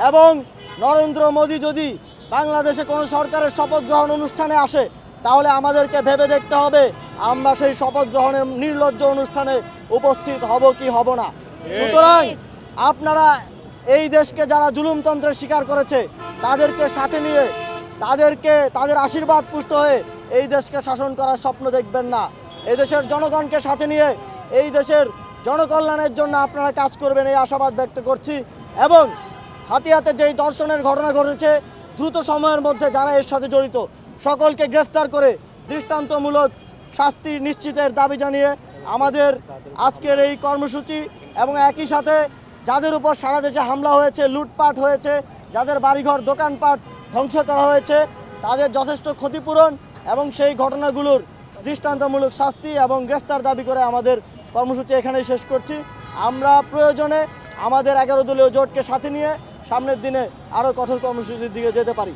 এবং নরেন্দ্র মোদী যদি বাংলাদেশে কোনো সরকারের শপথ গ্রহণ অনুষ্ঠানে আসে তাহলে আমাদেরকে ভেবে দেখতে হবে আমরা সেই শপথ গ্রহণের নির্লজ্জ অনুষ্ঠানে উপস্থিত হব কি হব না। সুতরাং আপনারা এই দেশকে যারা জুলুমতন্ত্রের শিকার করেছে তাদেরকে সাথে নিয়ে তাদের আশীর্বাদ পুষ্ট হয়ে এই দেশকে শাসন করার স্বপ্ন দেখবেন না। এই দেশের জনগণকে সাথে নিয়ে এই দেশের জনকল্যাণের জন্য আপনারা কাজ করবেন এই আশাবাদ ব্যক্ত করছি। এবং হাতিয়াতে যেই ধর্ষণের ঘটনা ঘটেছে দ্রুত সময়ের মধ্যে যারা এর সাথে জড়িত সকলকে গ্রেফতার করে দৃষ্টান্তমূলক শাস্তি নিশ্চিতের দাবি জানিয়ে আমাদের আজকের এই কর্মসূচি। এবং একই সাথে যাদের উপর সারা দেশে হামলা হয়েছে, লুটপাট হয়েছে, যাদের বাড়িঘর দোকানপাট ধ্বংস করা হয়েছে তাদের যথেষ্ট ক্ষতিপূরণ এবং সেই ঘটনাগুলোর দৃষ্টান্তমূলক শাস্তি এবং গ্রেফতার দাবি করে আমাদের কর্মসূচি এখানেই শেষ করছি। আমরা প্রয়োজনে আমাদের 11 দলীয় জোটকে সাথে নিয়ে সামনের দিনে আরও কঠোর কর্মসূচির দিকে যেতে পারি।